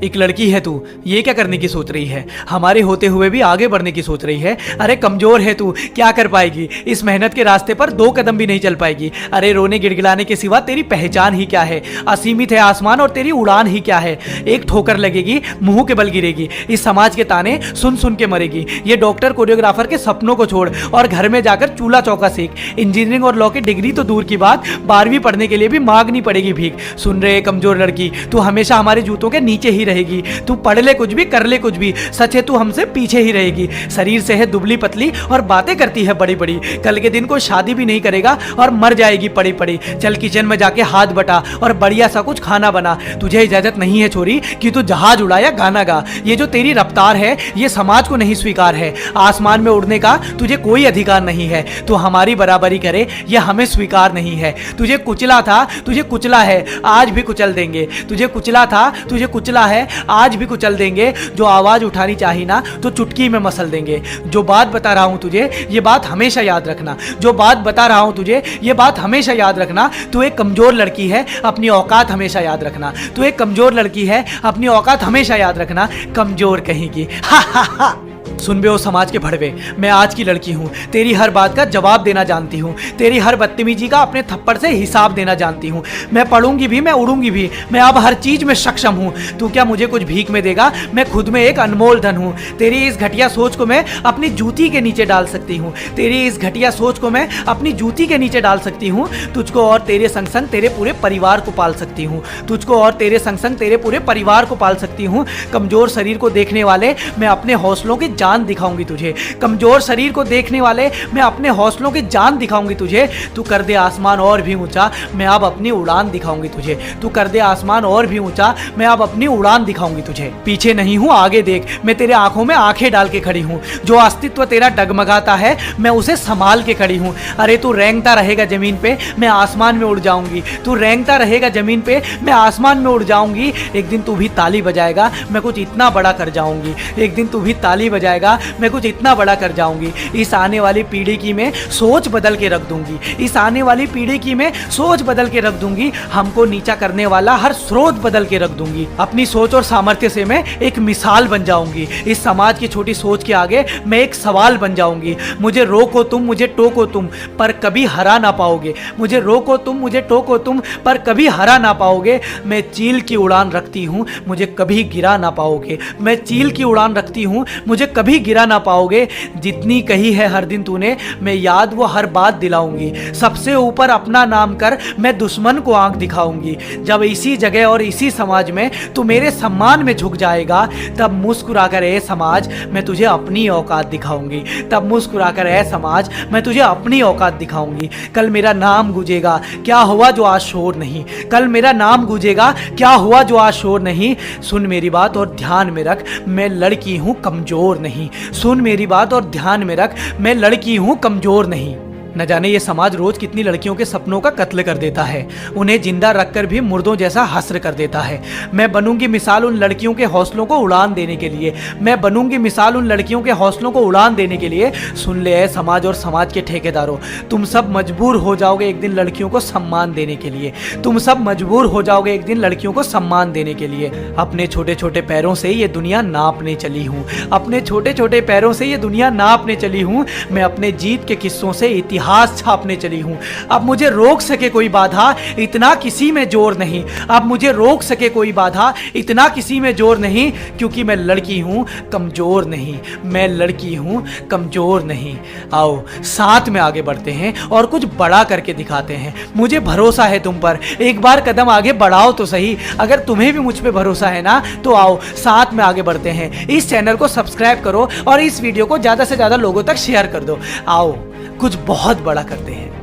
एक लड़की है तू, ये क्या करने की सोच रही है? हमारे होते हुए भी आगे बढ़ने की सोच रही है। अरे कमजोर है तू, क्या कर पाएगी? इस मेहनत के रास्ते पर 2 कदम भी नहीं चल पाएगी। अरे रोने गिड़गिड़ाने के सिवा तेरी पहचान ही क्या है? असीमित है आसमान और तेरी उड़ान ही क्या है? एक ठोकर लगेगी, मुंह के बल गिरेगी। इस समाज के ताने सुन सुन के मरेगी। ये डॉक्टर कोरियोग्राफर के सपनों को छोड़ और घर में जाकर चूल्हा चौका सीख। इंजीनियरिंग और लॉ की डिग्री तो दूर की बात, 12वीं पढ़ने के लिए भी मांगनी पड़ेगी भीख। सुन रहे कमजोर लड़की, तू हमेशा हमारे जूतों के नीचे ही रहेगी। तू पढ़ ले कुछ भी, कर ले कुछ भी, सच है तू हमसे पीछे ही रहेगी। शरीर से है दुबली पतली और बातें करती है बड़ी बड़ी। कल के दिन को शादी भी नहीं करेगा और मर जाएगी पड़ी पड़ी। चल किचन में जाके हाथ बटा और बढ़िया सा कुछ खाना बना। तुझे इजाजत नहीं है छोरी कि तू जहाज उड़ा या गाना गा। ये जो तेरी रफ्तार है ये समाज को नहीं स्वीकार है। आसमान में उड़ने का तुझे कोई अधिकार नहीं है। तू हमारी बराबरी करे ये हमें स्वीकार नहीं है। तुझे कुचला था, तुझे कुचला है, आज भी कुचल देंगे। तुझे कुचला था, तुझे कुचला है, आज भी कुचल देंगे। जो आवाज उठानी चाहिए ना तो चुटकी में मसल देंगे। जो बात बता रहा हूं तुझे ये बात हमेशा याद रखना। जो बात बता रहा हूं तुझे ये बात हमेशा याद रखना। तू एक कमजोर लड़की है, अपनी औकात हमेशा याद रखना। तू एक कमजोर लड़की है, अपनी औकात हमेशा याद रखना। कमजोर कहेगी। हा हा हा। सुन बे ओ समाज के भड़वे, मैं आज की लड़की हूँ। तेरी हर बात का जवाब देना जानती हूँ। तेरी हर बदतमीजी का अपने थप्पड़ से हिसाब देना जानती हूँ। मैं पढ़ूंगी भी, मैं उड़ूंगी भी, मैं अब हर चीज में सक्षम हूँ। तू क्या मुझे कुछ भीख में देगा? मैं खुद में एक अनमोल धन हूँ। तेरी इस घटिया सोच को मैं अपनी जूती के नीचे डाल सकती हूँ। तेरी इस घटिया सोच को मैं अपनी जूती के नीचे डाल सकती हूँ। तुझको और तेरे संग संग तेरे पूरे परिवार को पाल सकती हूँ। तुझको और तेरे संग संग तेरे पूरे परिवार को पाल सकती हूँ। कमजोर शरीर को देखने वाले मैं अपने हौसलों की जान दिखाऊंगी तुझे। कमजोर शरीर को देखने वाले मैं अपने हौसलों की जान दिखाऊंगी तुझे। तू कर दे आसमान और भी ऊंचा, मैं अब अपनी उड़ान दिखाऊंगी तुझे। तू कर दे आसमान और भी ऊंचा, मैं अब अपनी उड़ान दिखाऊंगी तुझे। पीछे नहीं हूं, आगे देख, मैं तेरे आंखों में आंखें डाल के खड़ी हूं। जो अस्तित्व तेरा डगमगाता है मैं उसे संभाल के खड़ी हूं। अरे तू रेंगता रहेगा जमीन पे, मैं आसमान में उड़ जाऊंगी। तू रेंगता रहेगा जमीन पे, मैं आसमान में उड़ जाऊंगी। एक दिन तू भी ताली बजाएगा, मैं कुछ इतना बड़ा कर जाऊंगी। एक दिन तू भी ताली बजाएगा, मैं कुछ इतना बड़ा कर जाऊंगी। इस आने वाली पीढ़ी की मैं सोच बदल के रख दूंगी। इस आने वाली पीढ़ी की मैं सोच बदल के रख दूंगी। हमको नीचा करने वाला हर स्रोत बदल के रख दूंगी। अपनी सोच और सामर्थ्य से मैं एक मिसाल बन जाऊंगी। इस समाज की छोटी सोच के आगे मैं एक सवाल बन जाऊंगी। मुझे रोको तुम, मुझे टोको तुम, पर कभी हरा ना पाओगे। मुझे रोको तुम, मुझे टोको तुम, पर कभी हरा ना पाओगे। मैं चील की उड़ान रखती हूँ, मुझे कभी गिरा ना पाओगे। मैं चील की उड़ान रखती हूँ, मुझे कभी गिरा ना पाओगे। जितनी कही है हर दिन तूने, मैं याद वो हर बात दिलाऊंगी। सबसे ऊपर अपना नाम कर, मैं दुश्मन को आंख दिखाऊंगी। जब इसी जगह और इसी समाज में तू मेरे सम्मान में झुक जाएगा, तब मुस्कुरा कर ए समाज मैं तुझे अपनी औकात दिखाऊंगी। तब मुस्कुरा कर ए समाज मैं तुझे अपनी औकात दिखाऊंगी। कल मेरा नाम गूंजेगा, क्या हुआ जो आज शोर नहीं। कल मेरा नाम गूंजेगा, क्या हुआ जो आज शोर नहीं। सुन मेरी बात और ध्यान में रख, मैं लड़की हूं कमजोर नहीं। सुन मेरी बात और ध्यान में रख, मैं लड़की हूं कमजोर नहीं। न जाने ये समाज रोज कितनी लड़कियों के सपनों का कत्ल कर देता है, उन्हें जिंदा रखकर भी मुर्दों जैसा हस्र कर देता है। मैं बनूंगी मिसाल उन लड़कियों के हौसलों को उड़ान देने के लिए। मैं बनूंगी मिसाल उन लड़कियों के हौसलों को उड़ान देने के लिए। सुन ले समाज और समाज के ठेकेदारों, तुम सब मजबूर हो जाओगे एक दिन लड़कियों को सम्मान देने के लिए। तुम सब मजबूर हो जाओगे एक दिन लड़कियों को सम्मान देने के लिए। अपने छोटे छोटे पैरों से ये दुनिया नापने चली हूँ। अपने छोटे छोटे पैरों से ये दुनिया नापने चली हूँ। मैं अपने जीत के किस्सों से इतिहास छापने चली हूं। अब मुझे रोक सके कोई बाधा, इतना किसी में जोर नहीं। अब मुझे रोक सके कोई बाधा, इतना किसी में जोर नहीं। क्योंकि मैं लड़की हूं कमजोर नहीं। मैं लड़की हूं कमजोर नहीं। आओ साथ में आगे बढ़ते हैं और कुछ बड़ा करके दिखाते हैं। मुझे भरोसा है तुम पर, एक बार कदम आगे बढ़ाओ तो सही। अगर तुम्हें भी मुझ पे भरोसा है ना तो आओ साथ में आगे बढ़ते हैं। इस चैनल को सब्सक्राइब करो और इस वीडियो को ज्यादा से ज्यादा लोगों तक शेयर कर दो। आओ कुछ बहुत बड़ा करते हैं।